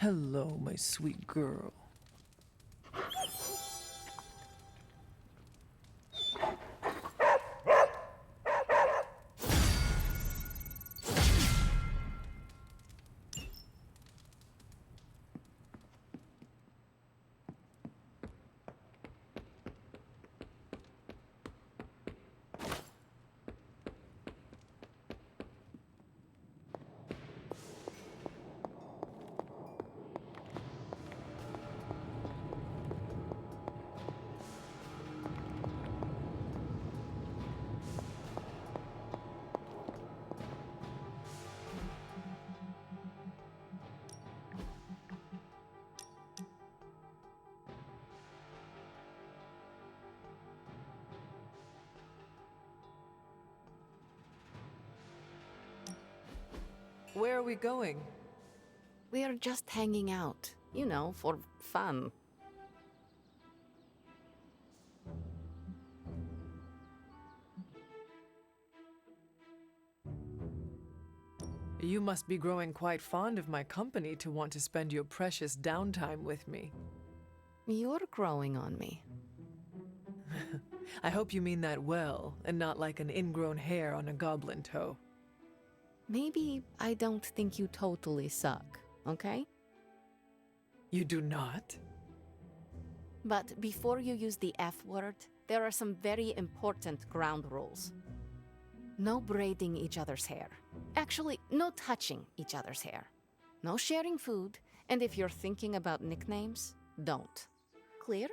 Hello, my sweet girl. Where are we going? We are just hanging out, you know, for fun. You must be growing quite fond of my company to want to spend your precious downtime with me. You're growing on me. I hope you mean that well, and not like an ingrown hair on a goblin toe. Maybe I don't think you totally suck, okay? You do not? But before you use the F word, there are some very important ground rules. No braiding each other's hair. Actually, no touching each other's hair. No sharing food, and if you're thinking about nicknames, don't. Clear?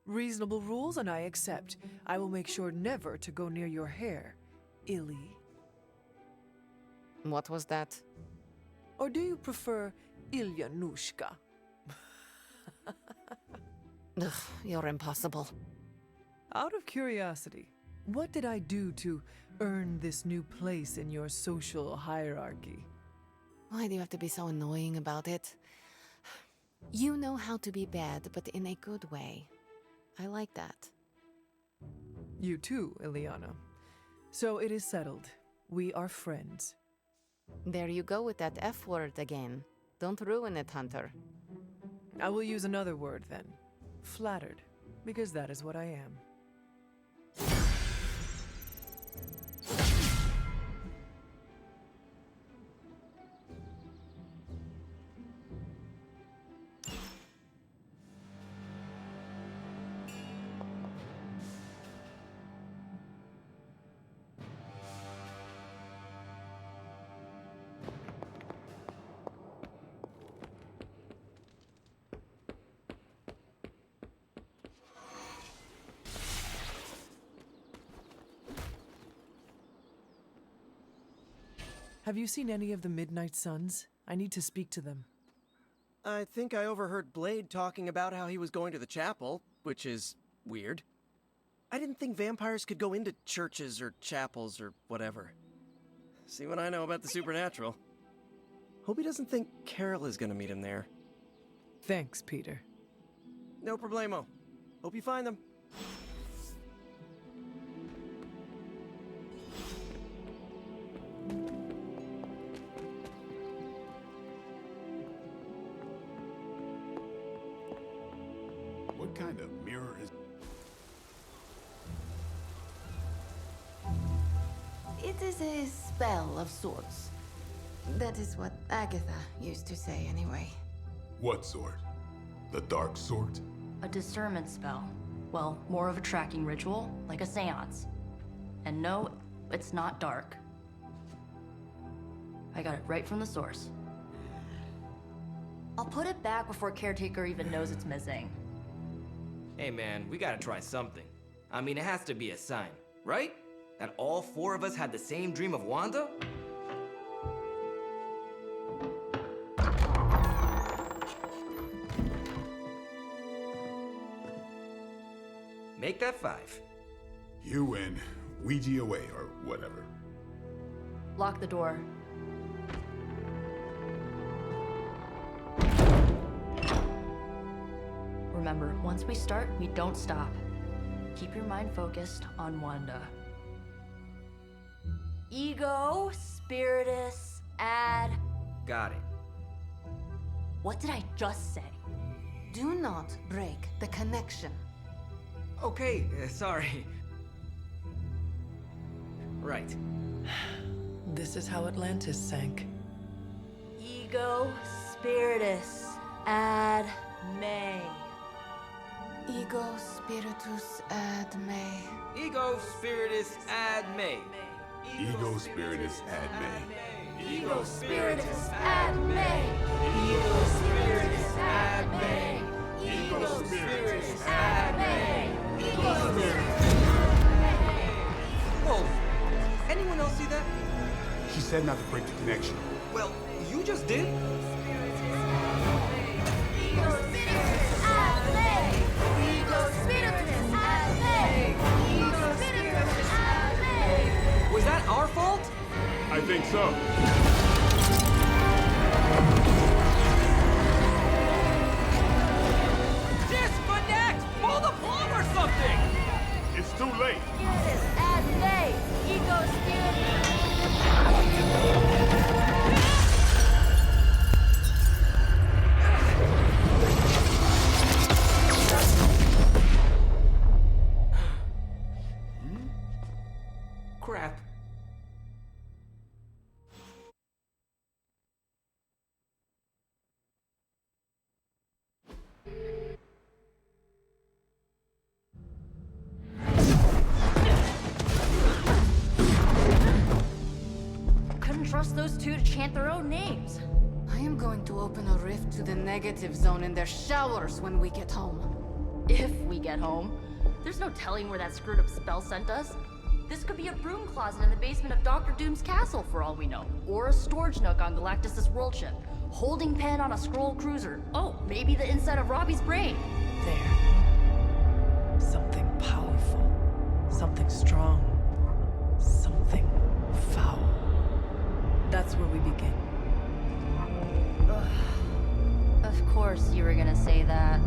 Reasonable rules, and I accept. I will make sure never to go near your hair, Illy. What was that? Or do you prefer Ilyanushka? Ugh, you're impossible. Out of curiosity, what did I do to earn this new place in your social hierarchy? Why do you have to be so annoying about it? You know how to be bad, but in a good way. I like that. You too, Ileana. So it is settled. We are friends. There you go with that F word again. Don't ruin it, Hunter. I will use another word then. Flattered, because that is what I am. Have you seen any of the Midnight Suns? I need to speak to them. I think I overheard Blade talking about how he was going to the chapel, which is weird. I didn't think vampires could go into churches or chapels or whatever. See what I know about the supernatural. Hope he doesn't think Carol is gonna meet him there. Thanks, Peter. No problemo. Hope you find them. What kind of mirror is... It is a spell of sorts. That is what Agatha used to say anyway. What sort? The dark sort? A discernment spell. Well, more of a tracking ritual, like a seance. And no, it's not dark. I got it right from the source. I'll put it back before Caretaker even knows it's missing. Hey man, we gotta try something. I mean, it has to be a sign, right? That all four of us had the same dream of Wanda? Make that 5. You win. Ouija away, or whatever. Lock the door. Remember, once we start, we don't stop. keep your mind focused on Wanda. Ego, spiritus, ad. Got it. What did I just say? Do not break the connection. Okay, sorry. Right. This is how Atlantis sank. Ego, spiritus, ad, me. Ego spiritus ad me. Ego spiritus ad me. Ego spiritus ad me. Ego spiritus ad me. Ego spiritus ad me. Ego spiritus ad me. Ego spiritus. Whoa! Anyone else see that? She said not to break the connection. Well, you just did. Was that our fault? I think so. Disconnect! Pull the plug or something! It's too late. Crap. Couldn't trust those two to chant their own names. I am going to open a rift to the negative zone in their showers when we get home. If we get home. There's no telling where that screwed up spell sent us. This could be a broom closet in the basement of Dr. Doom's castle for all we know. Or a storage nook on Galactus' world ship. Holding pen on a scroll cruiser. Oh, maybe the inside of Robbie's brain. There. Something powerful. Something strong. Something foul. That's where we begin. Of course you were gonna say that.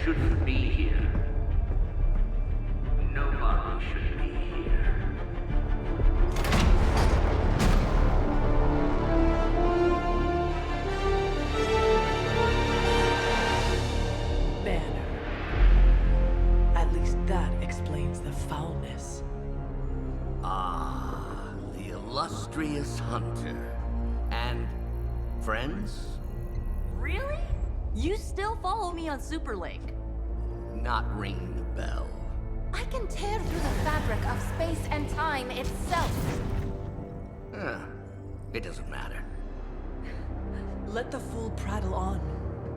Shouldn't be here. Nobody should be here. Banner. At least that explains the foulness. Ah, the illustrious hunter. And friends? Really? You still follow me on Superlink? Not ringing the bell. I can tear through the fabric of space and time itself. It doesn't matter. Let the fool prattle on.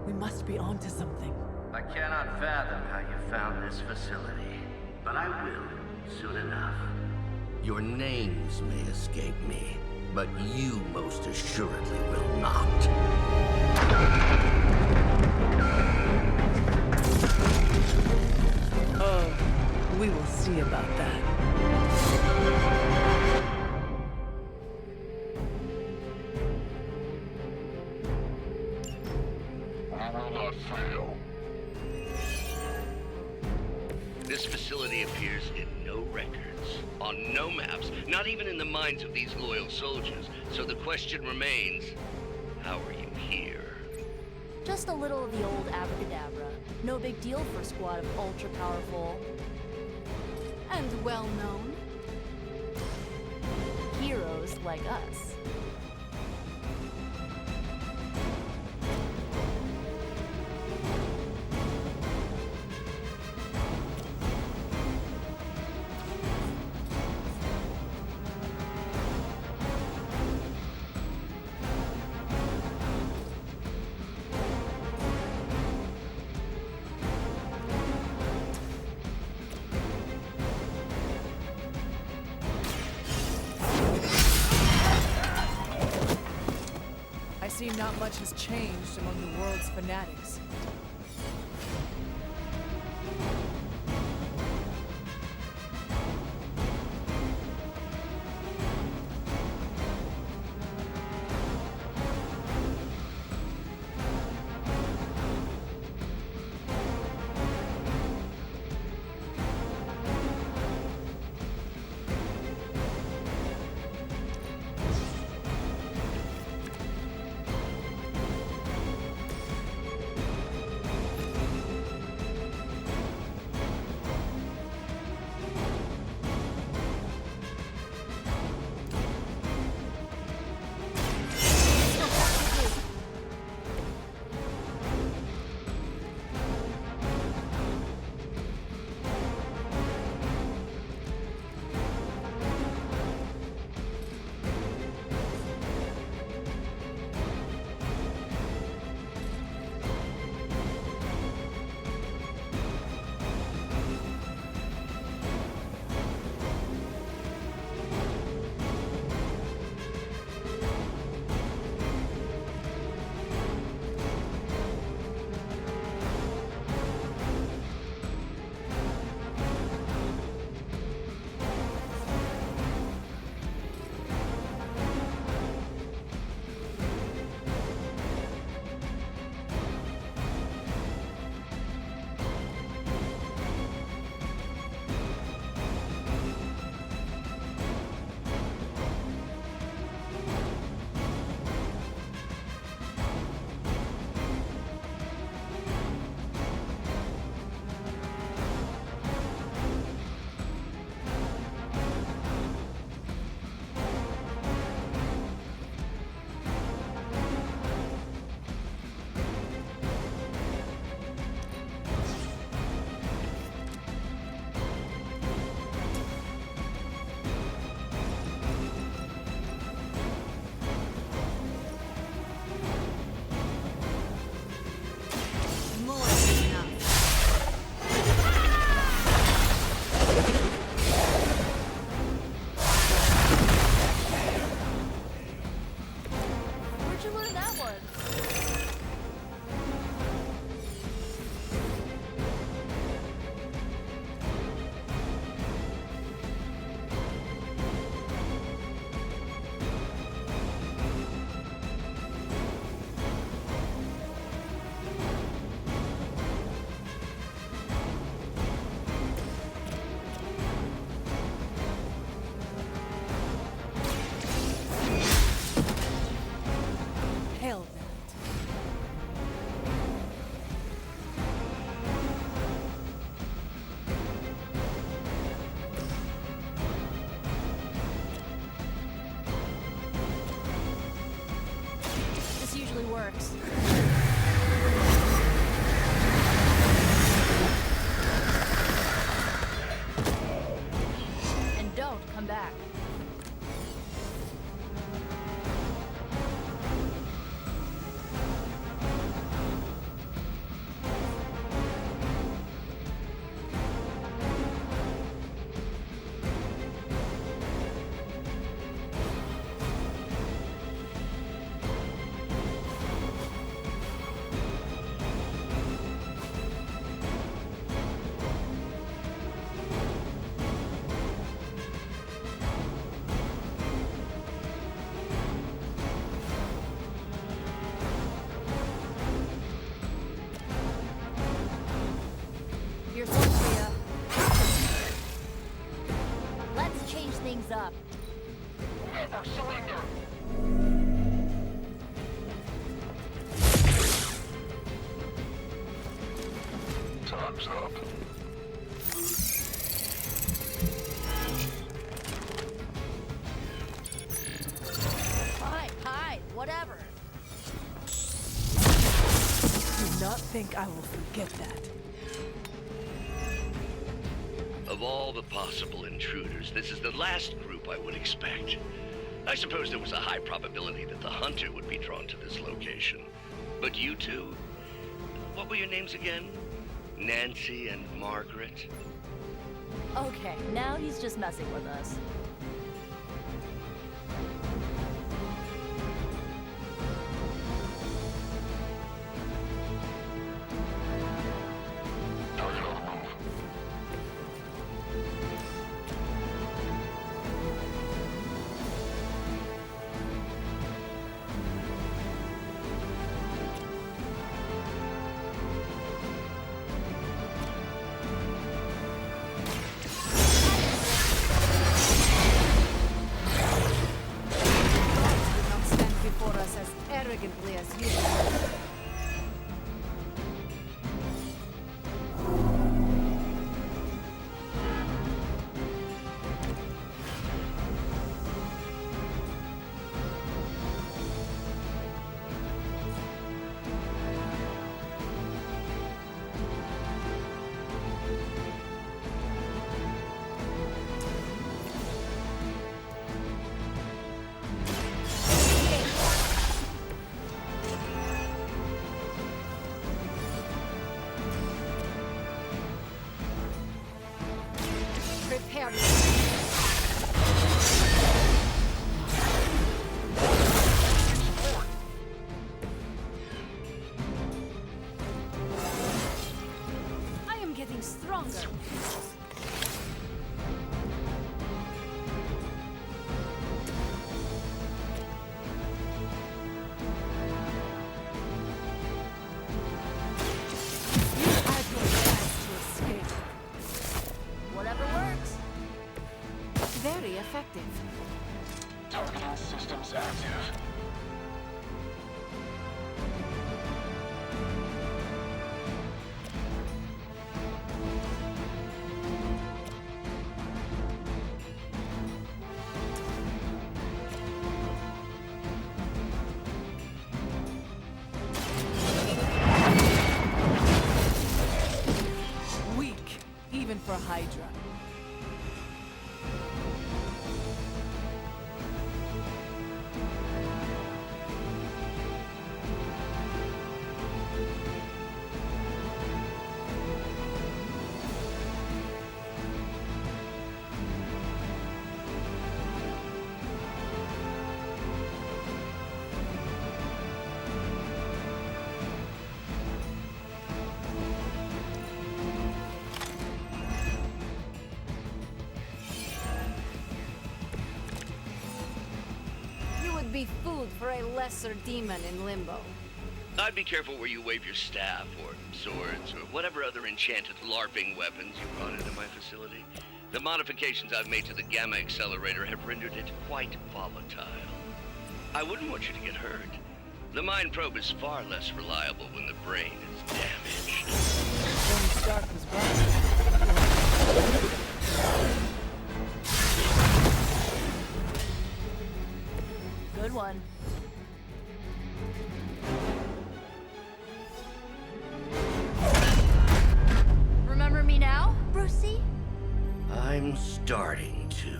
We must be onto something. I cannot fathom how you found this facility, but I will soon enough. Your names may escape me, but you most assuredly will not. Oh, we will see about that. I will not fail. This facility appears in no records, on no maps, not even in the minds of these loyal soldiers. So the question remains, how are you here? Just a little of the old abracadabra. No big deal for a squad of ultra-powerful... And well-known. heroes like us. I see not much has changed among the world's fanatics. works. And don't come back. Here's one for ya. Let's change things up. Time's up. Hide, whatever. Do not think I will forget that. Of all the possible intruders, this is the last group I would expect. I suppose there was a high probability that the hunter would be drawn to this location. But you two? What were your names again? Nancy and Margaret? Okay, now he's just messing with us. Target on the move. Do not stand before us as arrogantly as you do. Prepare yourself. I am getting stronger. You had your chance to escape. Whatever works. Very effective. Targeting systems active. Weak, even for Hydra. You would be food for a lesser demon in limbo. I'd be careful where you wave your staff, or swords, or whatever other enchanted LARPing weapons you brought into my facility. The modifications I've made to the Gamma Accelerator have rendered it quite volatile. I wouldn't want you to get hurt. The mind probe is far less reliable when the brain is damaged. Tony Stark was right. Good one. I'm starting to,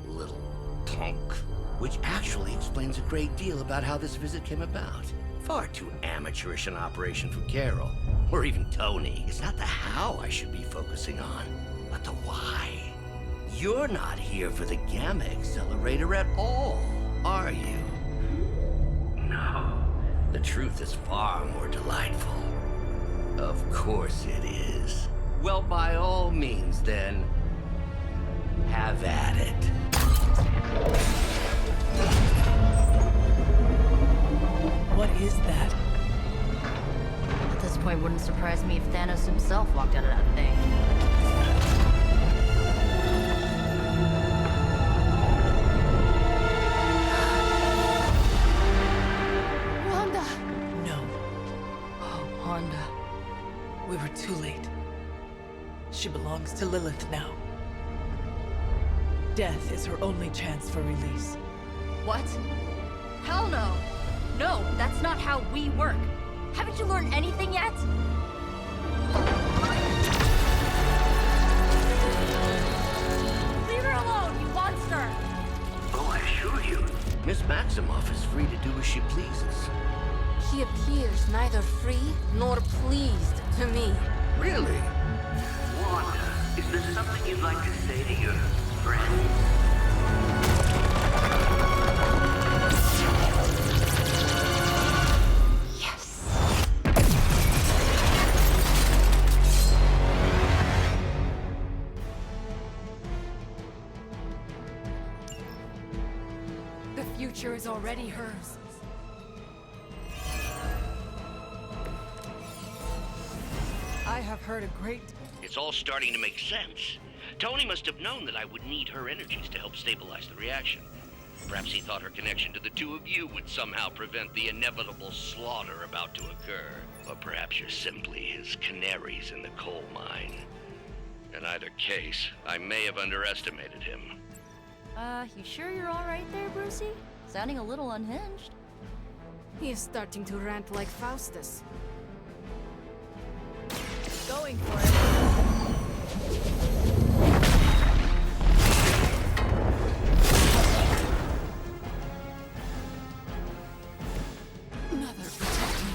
little punk. Which actually explains a great deal about how this visit came about. Far too amateurish an operation for Carol, or even Tony. It's not the how I should be focusing on, but the why. You're not here for the Gamma Accelerator at all, are you? No. The truth is far more delightful. Of course it is. Well, by all means, then, have at it. What is that? At this point, wouldn't surprise me if Thanos himself walked out of that thing. Wanda! No, Oh, Wanda. we were too late. She belongs to Lilith now. Death is her only chance for release. What? Hell no! No, that's not how we work. Haven't you learned anything yet? Leave her alone, you monster! Oh, I assure you, Miss Maximoff is free to do as she pleases. He appears neither free nor pleased to me. Really? Wanda, is there something you'd like to say to your friends? Yes. The future is already hers. I have heard a great... It's all starting to make sense. Tony must have known that I would need her energies to help stabilize the reaction. Perhaps he thought her connection to the two of you would somehow prevent the inevitable slaughter about to occur. Or perhaps you're simply his canaries in the coal mine. In either case, I may have underestimated him. You sure you're alright there, Brucey? Sounding a little unhinged. He is starting to rant like Faustus. Going for it. Mother, protect me.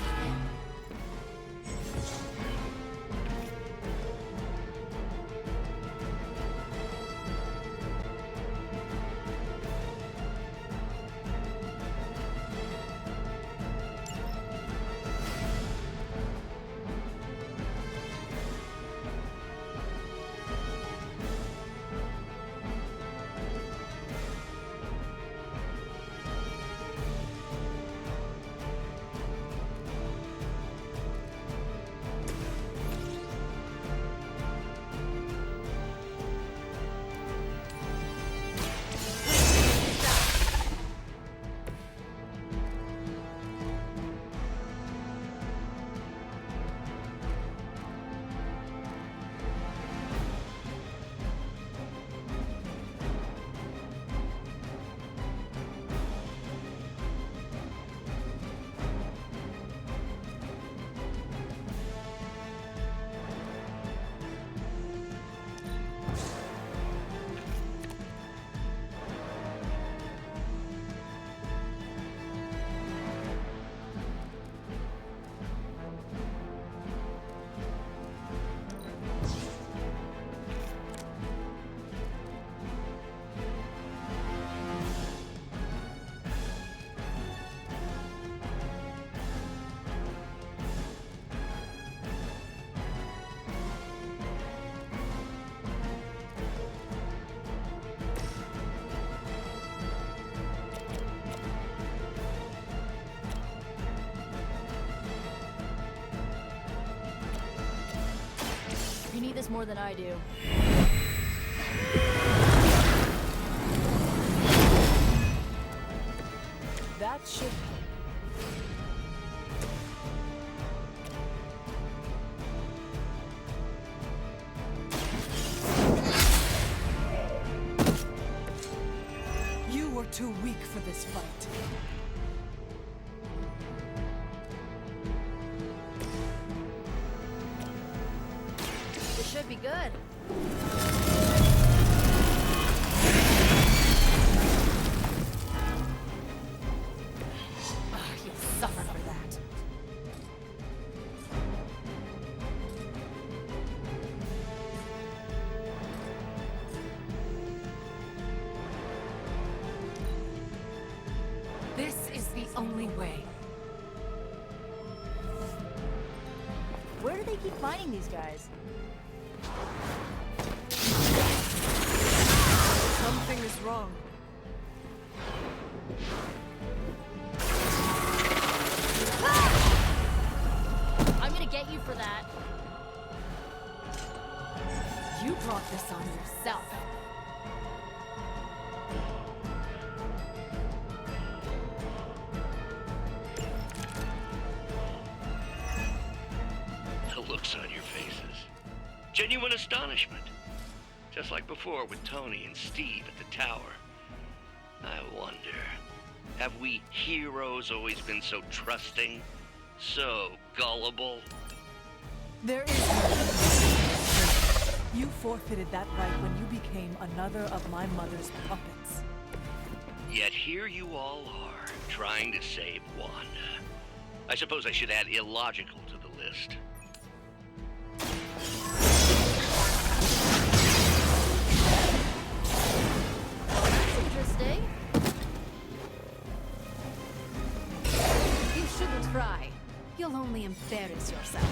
You need this more than I do. That should help. You were too weak for this fight. This should be good. they keep finding these guys? Something is wrong. I'm gonna get you for that. You brought this on yourself. The looks on your faces. Genuine astonishment. Just like before with Tony and Steve at the tower. I wonder, have we heroes always been so trusting? So gullible? There is no. You forfeited that right when you became another of my mother's puppets. Yet here you all are, trying to save Wanda. I suppose I should add illogical to the list. Interesting. You shouldn't try. You'll only embarrass yourself.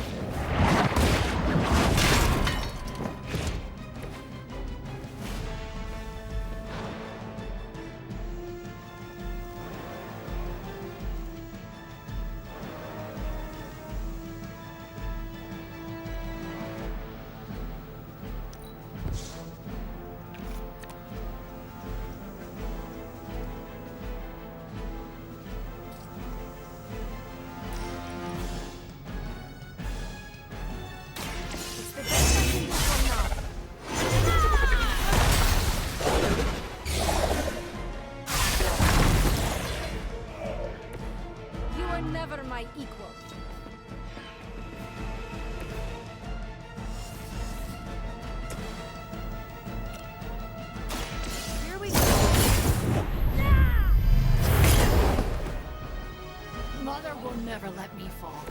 Never my equal. Here we go. Mother will never let me fall.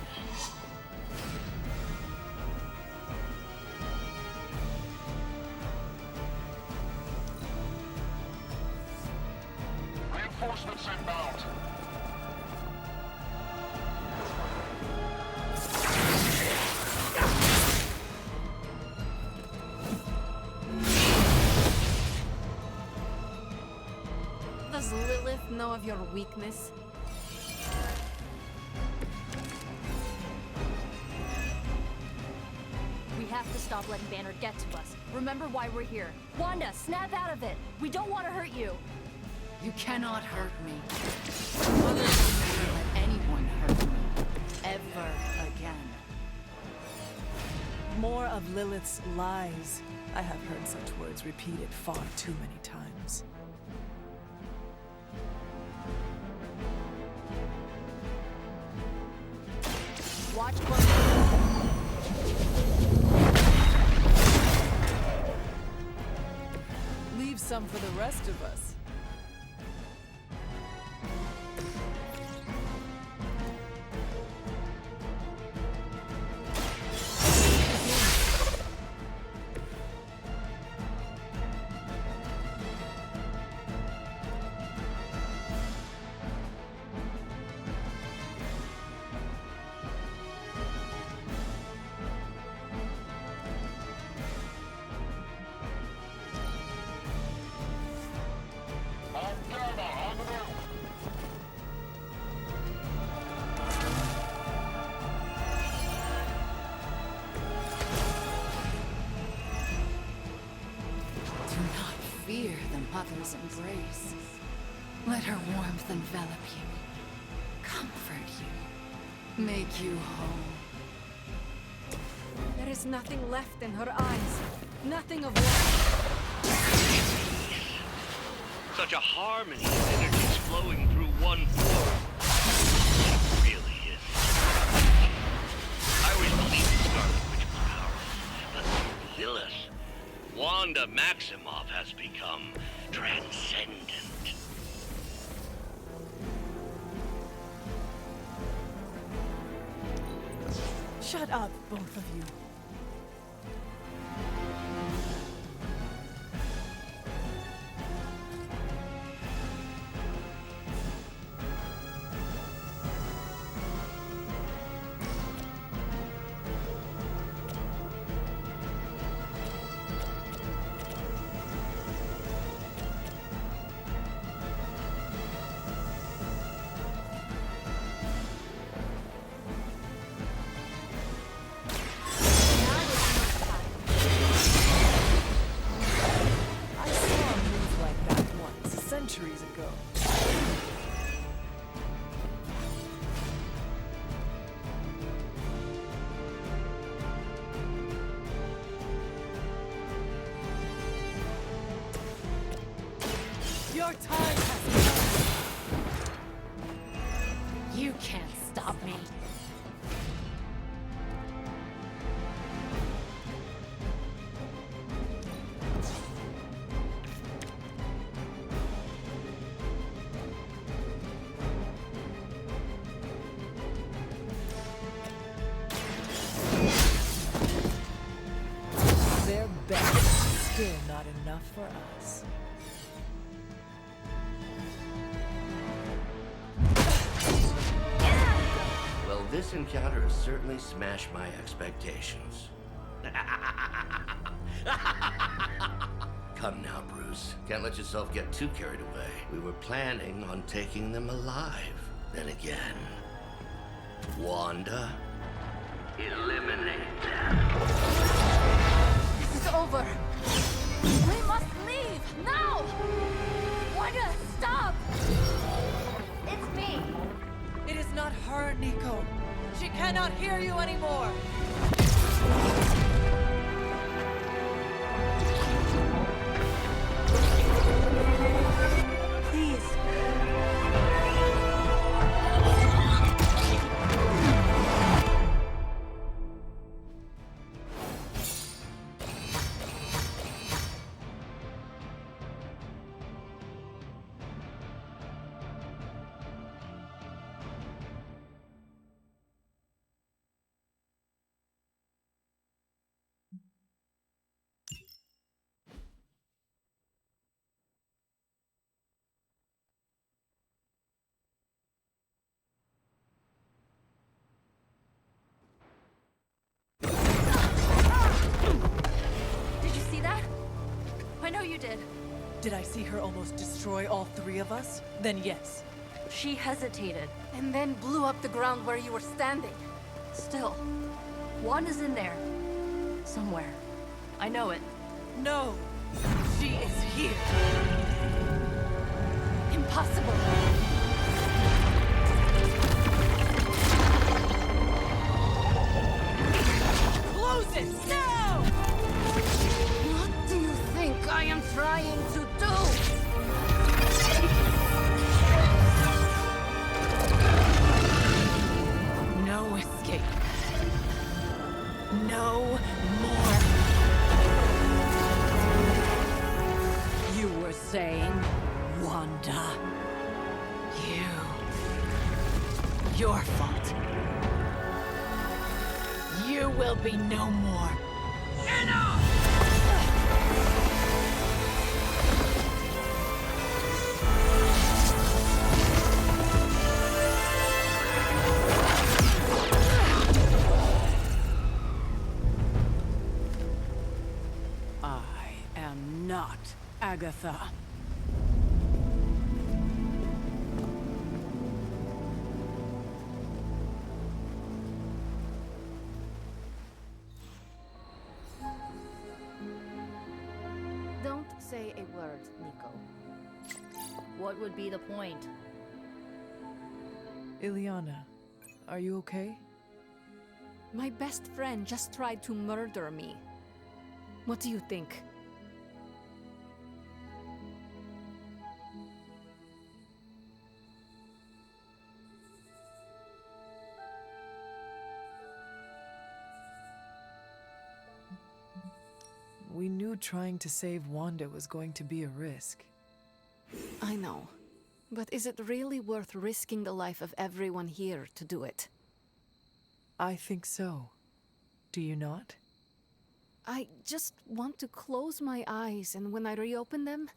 Reinforcements inbound. Does Lilith know of your weakness? We have to stop letting Banner get to us. Remember why we're here. Wanda, snap out of it. We don't want to hurt you. You cannot hurt me. Mother will never let anyone hurt me. Ever again. More of Lilith's lies. I have heard such words repeated far too many times. Watch closely. Leave some for the rest of us. Fear the mother's embrace. Let her warmth envelop you, comfort you, make you whole. There is nothing left in her eyes. Nothing of life. Such a harmony of energies flowing through one form. She really is. I always believed the Scarlet Witch was powerful, but Lilith, Wanda Maximoff has become transcendent. Shut up, both of you. Your time has come! You can't stop me. Their best, still not enough for us. Well, this encounter has certainly smashed my expectations. Come now, Bruce. Can't let yourself get too carried away. We were planning on taking them alive. Then again, Wanda, eliminate them. This is over. We must leave now! Wanda, stop! It's me. It is not her, Nico. She cannot hear you anymore. Please. Did you see that? I know you did. Did I see her almost destroy all three of us? Then yes. She hesitated. And then blew up the ground where you were standing. Still, Wanda's in there. Somewhere. I know it. No, she is here. Impossible. Close it now! What do you think I am trying to do? No escape. No more. You were saying, Wanda. Your fault. You will be no more. I am not Agatha. Don't say a word, Nico. What would be the point? Ileana, are you okay? My best friend just tried to murder me. What do you think? We knew trying to save Wanda was going to be a risk. I know. But is it really worth risking the life of everyone here to do it? I think so. Do you not? I just want to close my eyes and when I reopen them,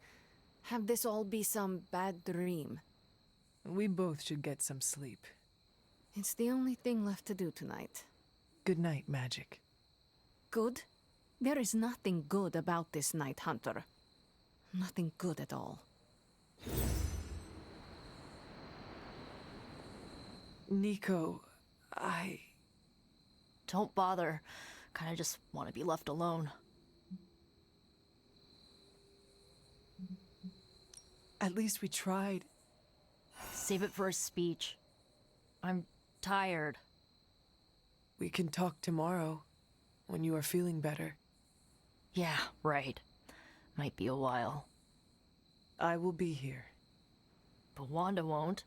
have this all be some bad dream. We both should get some sleep. It's the only thing left to do tonight. Good night, Magic. Good? There is nothing good about this night, Hunter. Nothing good at all. Nico, Don't bother. Kinda just want to be left alone. At least we tried. Save it for a speech. I'm tired. We can talk tomorrow, when you are feeling better. Yeah, right. Might be a while. I will be here. But Wanda won't.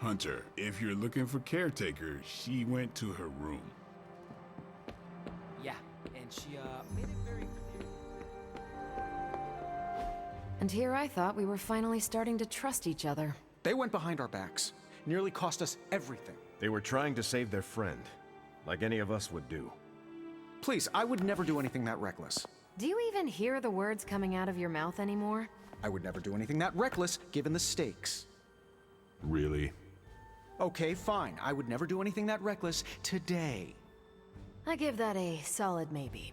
Hunter, if you're looking for caretaker, she went to her room. Yeah, and she made it very clear. And here I thought we were finally starting to trust each other. They went behind our backs. Nearly cost us everything. They were trying to save their friend, like any of us would do. Please, I would never do anything that reckless. Do you even hear the words coming out of your mouth anymore? I would never do anything that reckless, given the stakes. Really? Okay, fine. I would never do anything that reckless today. I give that a solid maybe.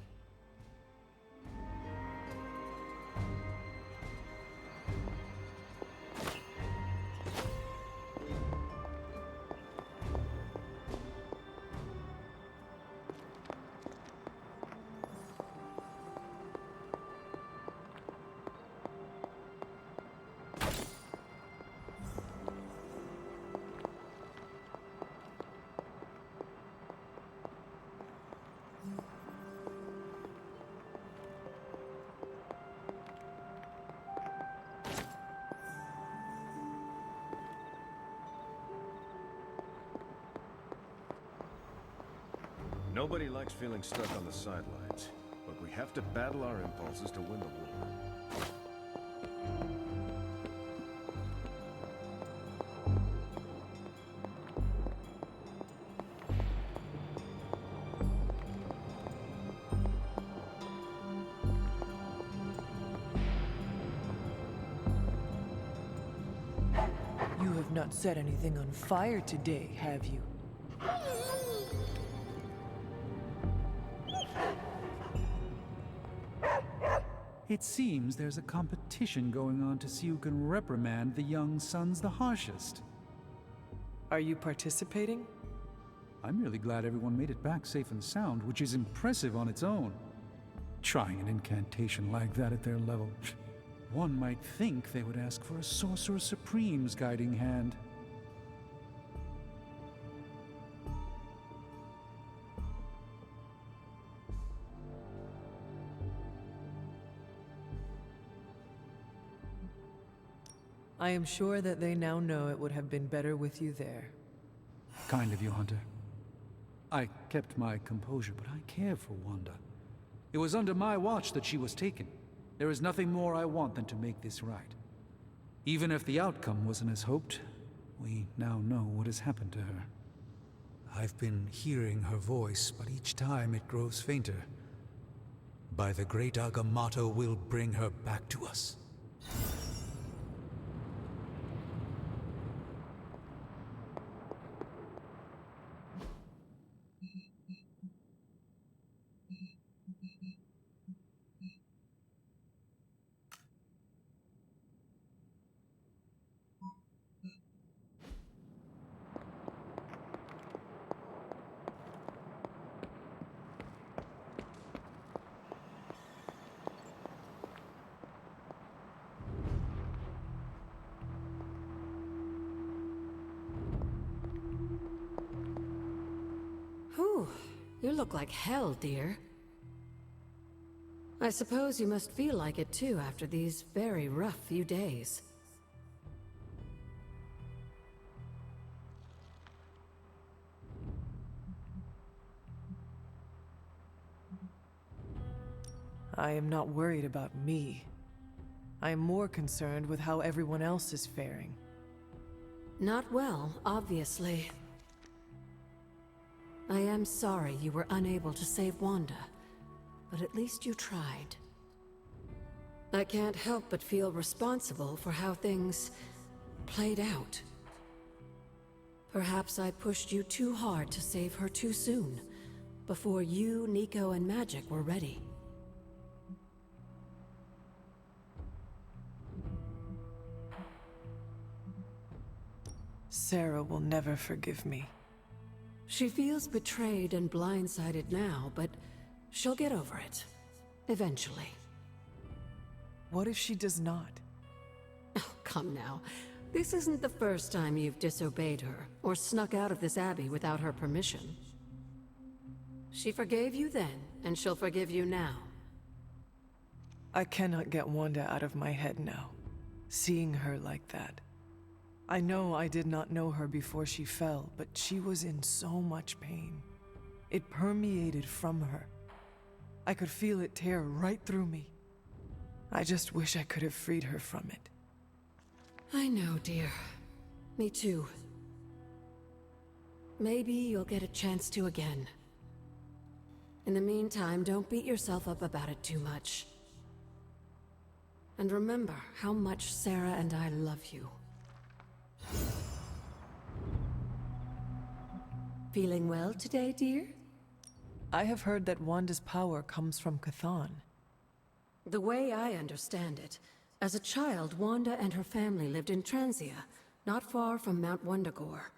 Nobody likes feeling stuck on the sidelines, but we have to battle our impulses to win the war. You have not set anything on fire today, have you? It seems there's a competition going on to see who can reprimand the young sons the harshest. Are you participating? I'm really glad everyone made it back safe and sound, which is impressive on its own. Trying an incantation like that at their level. One might think they would ask for a Sorcerer Supreme's guiding hand. I am sure that they now know it would have been better with you there. Kind of you, Hunter. I kept my composure, but I care for Wanda. It was under my watch that she was taken. There is nothing more I want than to make this right. Even if the outcome wasn't as hoped, we now know what has happened to her. I've been hearing her voice, but each time it grows fainter. By the great Agamotto, we'll bring her back to us. Whew, you look like hell, dear. I suppose you must feel like it too after these very rough few days. I am not worried about me. I am more concerned with how everyone else is faring. Not well, obviously. I am sorry you were unable to save Wanda, but at least you tried. I can't help but feel responsible for how things played out. Perhaps I pushed you too hard to save her too soon, before you, Nico, and Magic were ready. Sarah will never forgive me. She feels betrayed and blindsided now, but she'll get over it. Eventually. What if she does not? Oh, come now. This isn't the first time you've disobeyed her, or snuck out of this abbey without her permission. She forgave you then, and she'll forgive you now. I cannot get Wanda out of my head now, seeing her like that. I know I did not know her before she fell, but she was in so much pain. It permeated from her. I could feel it tear right through me. I just wish I could have freed her from it. I know, dear. Me too. Maybe you'll get a chance to again. In the meantime, don't beat yourself up about it too much. And remember how much Sarah and I love you. Feeling well today, dear? I have heard that Wanda's power comes from Chthon. The way I understand it, as a child, Wanda and her family lived in Transia, not far from Mount Wundagore.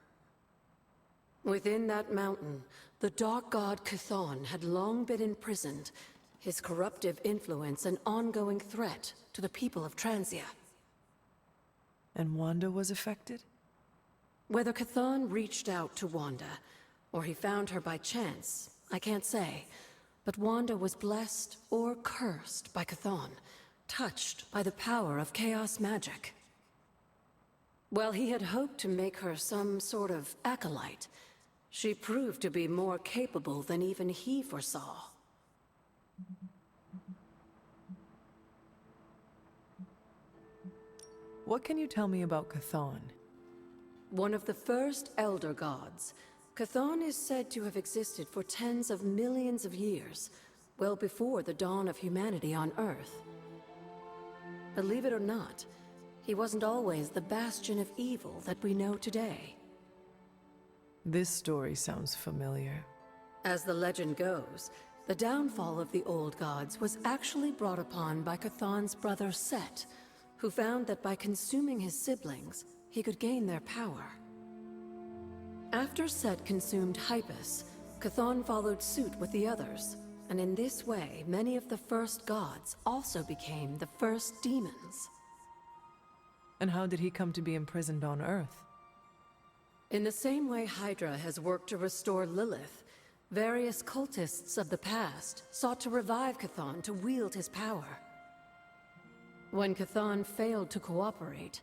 Within that mountain, the dark god Chthon had long been imprisoned, his corruptive influence an ongoing threat to the people of Transia. And Wanda was affected? Whether Chthon reached out to Wanda, or he found her by chance, I can't say. But Wanda was blessed or cursed by Chthon, touched by the power of chaos magic. While he had hoped to make her some sort of acolyte, she proved to be more capable than even he foresaw. What can you tell me about Chthon? One of the first Elder Gods, Chthon is said to have existed for tens of millions of years, well before the dawn of humanity on Earth. Believe it or not, he wasn't always the bastion of evil that we know today. This story sounds familiar. As the legend goes, the downfall of the old gods was actually brought upon by Chthon's brother Set, who found that by consuming his siblings, he could gain their power. After Set consumed Hypus, Chthon followed suit with the others, and in this way, many of the first gods also became the first demons. And how did he come to be imprisoned on Earth? In the same way Hydra has worked to restore Lilith, various cultists of the past sought to revive Chthon to wield his power. When Chthon failed to cooperate,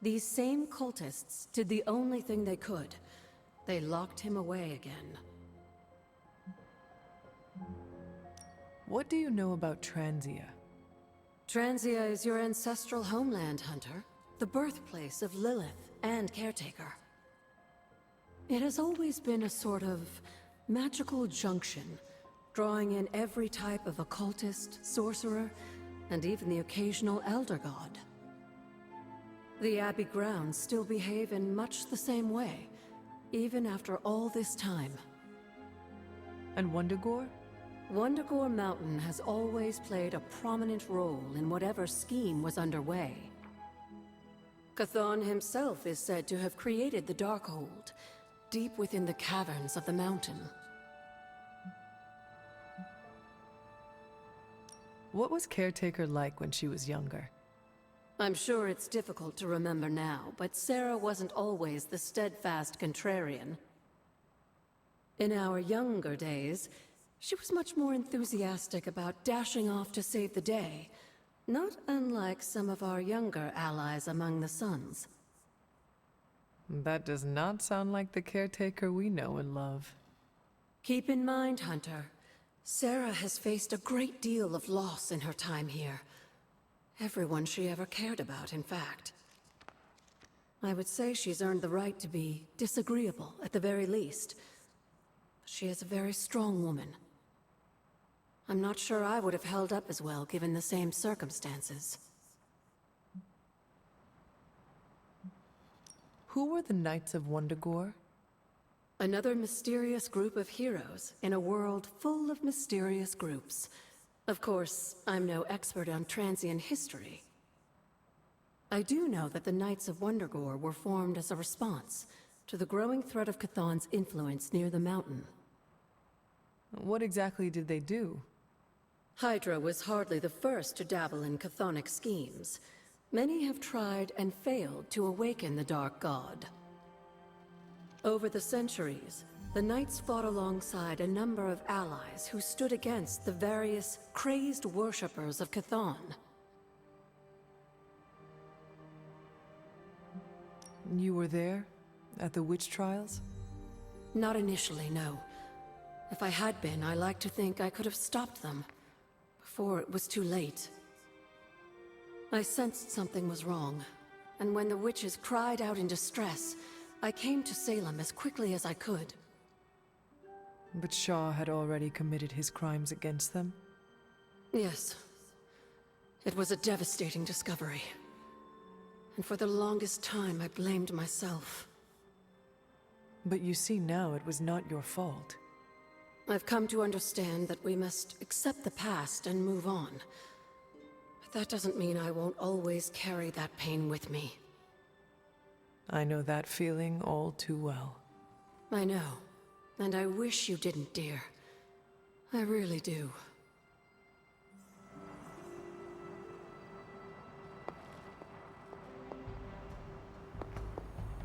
these same cultists did the only thing they could. They locked him away again. What do you know about Transia? Transia is your ancestral homeland, Hunter. The birthplace of Lilith and Caretaker. It has always been a sort of magical junction, drawing in every type of occultist, sorcerer, and even the occasional Elder God. The Abbey grounds still behave in much the same way, even after all this time. And Wundagore? Wundagore Mountain has always played a prominent role in whatever scheme was underway. Chthon himself is said to have created the Darkhold, deep within the caverns of the mountain. What was Caretaker like when she was younger? I'm sure it's difficult to remember now, but Sarah wasn't always the steadfast contrarian. In our younger days, she was much more enthusiastic about dashing off to save the day, not unlike some of our younger allies among the Suns. That does not sound like the Caretaker we know and love. Keep in mind, Hunter, Sarah has faced a great deal of loss in her time here. Everyone she ever cared about, in fact. I would say she's earned the right to be disagreeable, at the very least. She is a very strong woman. I'm not sure I would have held up as well given the same circumstances. Who were the Knights of Wundagore? Another mysterious group of heroes in a world full of mysterious groups. Of course, I'm no expert on Transian history. I do know that the Knights of Wundagore were formed as a response, to the growing threat of Chthon's influence near the mountain. What exactly did they do? Hydra was hardly the first to dabble in chthonic schemes. Many have tried and failed to awaken the Dark God. Over the centuries, the Knights fought alongside a number of allies who stood against the various crazed worshippers of Chthon. You were there? At the witch trials? Not initially, no. If I had been, I like to think I could have stopped them before it was too late. I sensed something was wrong, and when the witches cried out in distress, I came to Salem as quickly as I could. But Shaw had already committed his crimes against them? Yes. It was a devastating discovery. And for the longest time, I blamed myself. But you see now it was not your fault. I've come to understand that we must accept the past and move on. But that doesn't mean I won't always carry that pain with me. I know that feeling all too well. I know. And I wish you didn't, dear. I really do.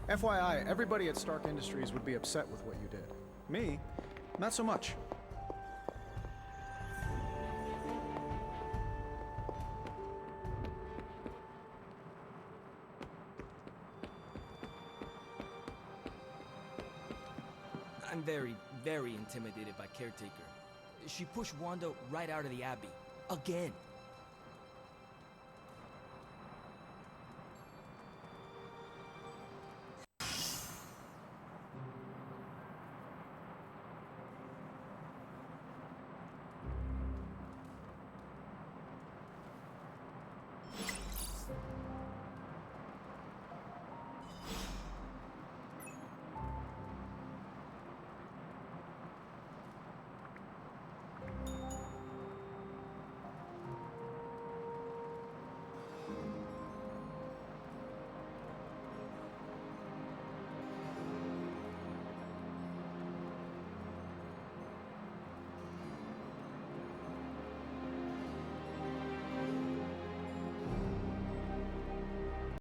FYI, everybody at Stark Industries would be upset with what you did. Me, not so much. I'm very, very intimidated by Caretaker. She pushed Wanda right out of the Abbey. Again.